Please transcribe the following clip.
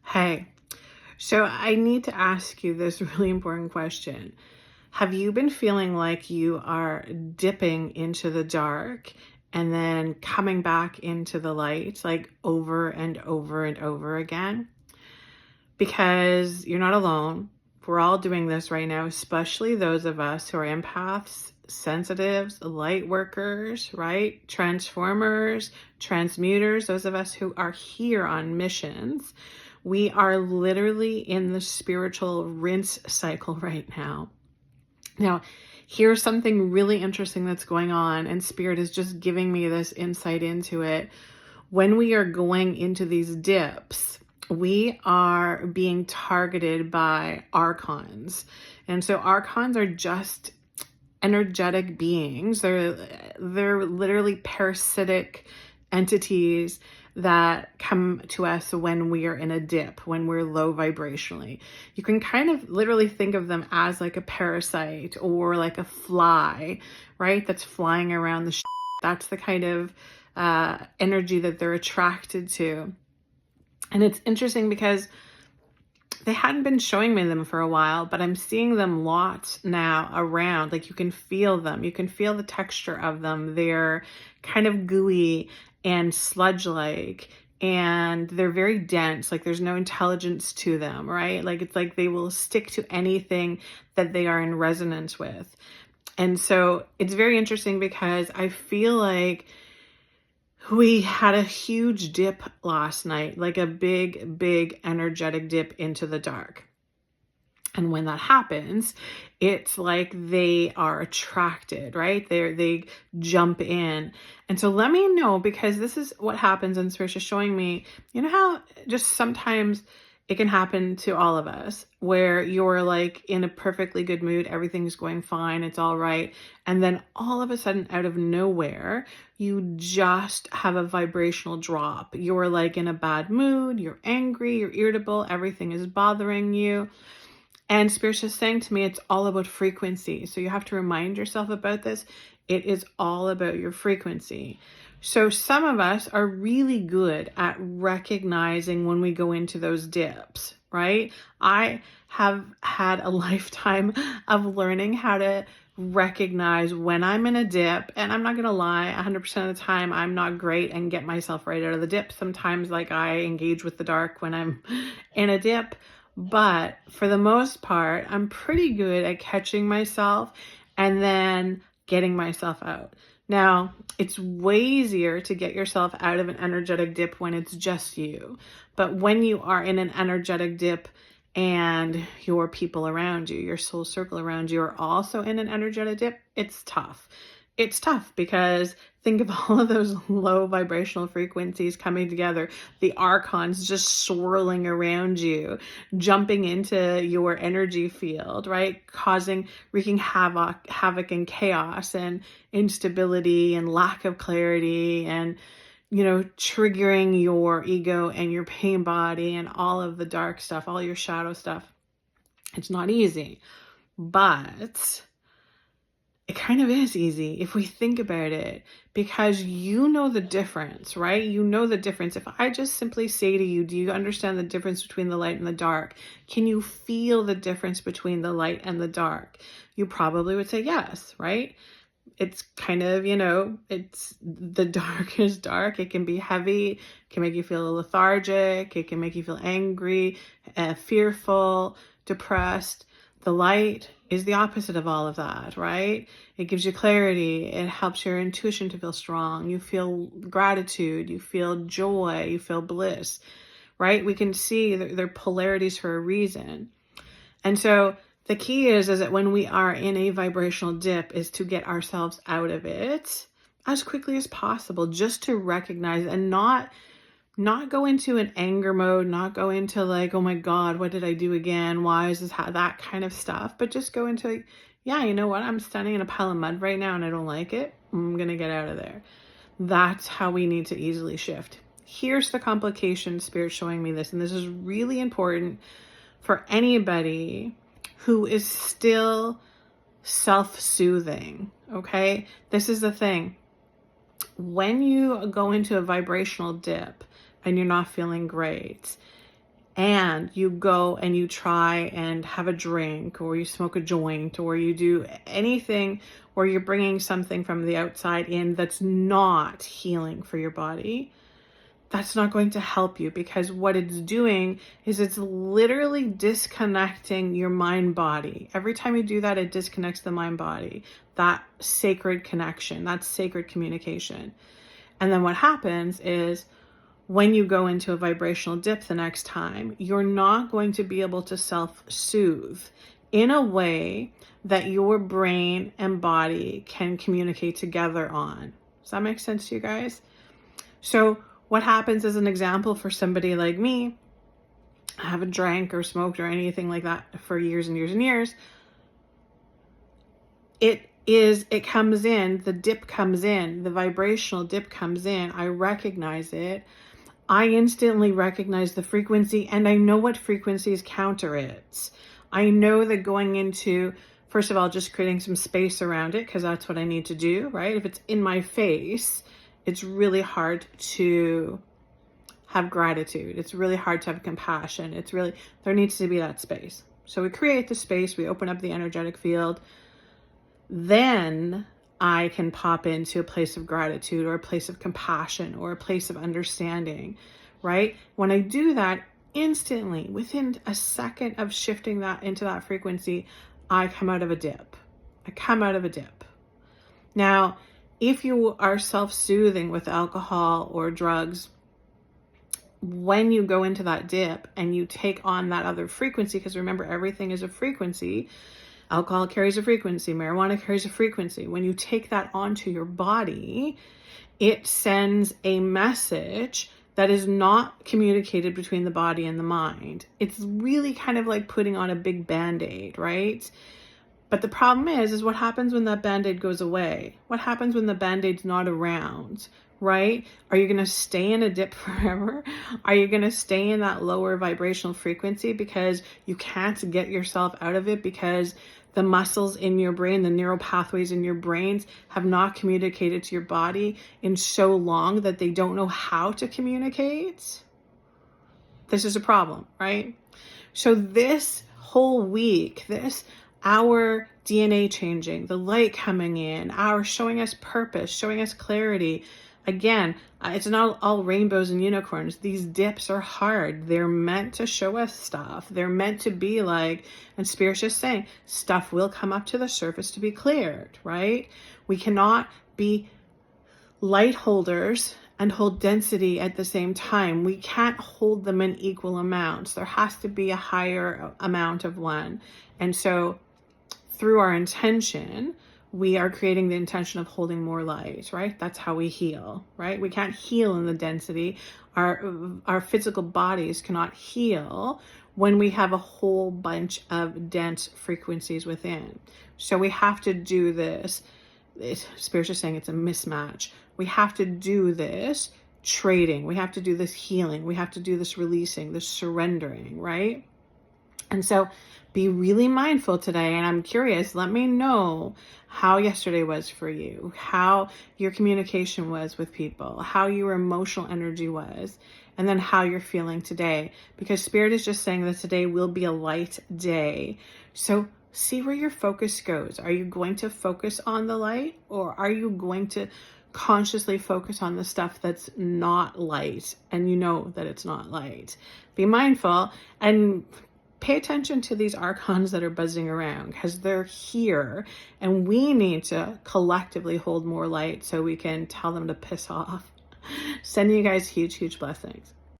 Hey, so I need to ask you this really important question. Have you been feeling like you are dipping into the dark and then coming back into the light, like over and over and over again? Because you're not alone. We're all doing this right now, especially those of us who are empaths, sensitives, light workers, right? Transformers, transmuters, those of us who are here on missions. We are literally in the spiritual rinse cycle right now. Now, here's something really interesting that's going on, and Spirit is just giving me this insight into it. When we are going into these dips, we are being targeted by Archons. And so Archons are just energetic beings. They're literally parasitic entities that come to us when we are in a dip, when we're low vibrationally. You can kind of literally think of them as like a parasite or like a fly, right? That's flying around the That's the kind of energy that they're attracted to. And it's interesting because they hadn't been showing me them for a while, but I'm seeing them lots now around. Like you can feel them. You can feel the texture of them. They're kind of gooey and sludge-like, and they're very dense. Like there's no intelligence to them, right? Like it's like they will stick to anything that they are in resonance with. And so it's very interesting because I feel like we had a huge dip last night, like a big energetic dip into the dark. And when that happens, it's like they are attracted, right? They jump in. And so let me know, because this is what happens, and Spirit's just showing me, you know how just sometimes it can happen to all of us where you're like in a perfectly good mood, everything's going fine, it's all right. And then all of a sudden, out of nowhere, you just have a vibrational drop. You're like in a bad mood, you're angry, you're irritable, everything is bothering you. And Spirit's just saying to me, it's all about frequency. So you have to remind yourself about this. It is all about your frequency. So some of us are really good at recognizing when we go into those dips, right? I have had a lifetime of learning how to recognize when I'm in a dip, and I'm not going to lie, 100% of the time I'm not great and get myself right out of the dip. Sometimes like I engage with the dark when I'm in a dip, but for the most part, I'm pretty good at catching myself and then getting myself out. Now, it's way easier to get yourself out of an energetic dip when it's just you. But when you are in an energetic dip and your people around you, your soul circle around you are also in an energetic dip, it's tough. It's tough because think of all of those low vibrational frequencies coming together, the archons just swirling around you, jumping into your energy field, right? Wreaking havoc and chaos and instability and lack of clarity and, triggering your ego and your pain body and all of the dark stuff, all your shadow stuff. It's not easy, but it kind of is easy if we think about it, because you know the difference, right? You know the difference. If I just simply say to you, do you understand the difference between the light and the dark? Can you feel the difference between the light and the dark? You probably would say yes, right? It's kind of, it's the dark is dark. It can be heavy. It can make you feel lethargic. It can make you feel angry, fearful, depressed. The light is the opposite of all of that, right? It gives you clarity. It helps your intuition to feel strong. You feel gratitude. You feel joy. You feel bliss, right? We can see they're polarities for a reason. And so the key is that when we are in a vibrational dip is to get ourselves out of it as quickly as possible, just to recognize and not go into an anger mode, not go into like, oh my God, what did I do again? Why is this that kind of stuff? But just go into like, yeah, you know what? I'm standing in a pile of mud right now and I don't like it. I'm going to get out of there. That's how we need to easily shift. Here's the complication, Spirit showing me this. And this is really important for anybody who is still self-soothing, okay? This is the thing. When you go into a vibrational dip and you're not feeling great, and you go and you try and have a drink, or you smoke a joint, or you do anything where you're bringing something from the outside in that's not healing for your body, that's not going to help you, because what it's doing is it's literally disconnecting your mind body. Every time you do that, it disconnects the mind body, that sacred connection, that sacred communication. And then what happens is, when you go into a vibrational dip the next time, you're not going to be able to self-soothe in a way that your brain and body can communicate together on. Does that make sense to you guys? So what happens, as an example, for somebody like me, I haven't drank or smoked or anything like that for years and years and years. It comes in, the dip comes in, the vibrational dip comes in. I recognize it. I instantly recognize the frequency, and I know what frequencies counter it. I know that going into, first of all, just creating some space around it, because that's what I need to do, right? If it's in my face, it's really hard to have gratitude. It's really hard to have compassion. There needs to be that space. So we create the space, we open up the energetic field, then I can pop into a place of gratitude, or a place of compassion, or a place of understanding, right? When I do that, instantly, within a second of shifting that into that frequency, I come out of a dip. Now, if you are self-soothing with alcohol or drugs, when you go into that dip and you take on that other frequency, because remember, everything is a frequency. Alcohol carries a frequency, marijuana carries a frequency. When you take that onto your body, it sends a message that is not communicated between the body and the mind. It's really kind of like putting on a big Band-Aid, right? But the problem is what happens when that Band-Aid goes away? What happens when the Band-Aid's not around, right? Are you going to stay in a dip forever? Are you going to stay in that lower vibrational frequency because you can't get yourself out of it, because the muscles in your brain, the neural pathways in your brains have not communicated to your body in so long that they don't know how to communicate? This is a problem, right? So this whole week, our DNA changing, the light coming in, our showing us purpose, showing us clarity. Again, it's not all rainbows and unicorns. These dips are hard. They're meant to show us stuff. They're meant to be like, and Spirit's just saying, stuff will come up to the surface to be cleared, right? We cannot be light holders and hold density at the same time. We can't hold them in equal amounts. There has to be a higher amount of one. And so through our intention, we are creating the intention of holding more light, right? That's how we heal, right? We can't heal in the density. Our physical bodies cannot heal when we have a whole bunch of dense frequencies within. So we have to do this. Spirit's just saying it's a mismatch. We have to do this trading. We have to do this healing. We have to do this releasing, this surrendering, right? And so be really mindful today. And I'm curious, let me know how yesterday was for you, how your communication was with people, how your emotional energy was, and then how you're feeling today. Because Spirit is just saying that today will be a light day. So see where your focus goes. Are you going to focus on the light, or are you going to consciously focus on the stuff that's not light and you know that it's not light? Be mindful and pay attention to these archons that are buzzing around, because they're here and we need to collectively hold more light so we can tell them to piss off. Sending you guys huge, huge blessings.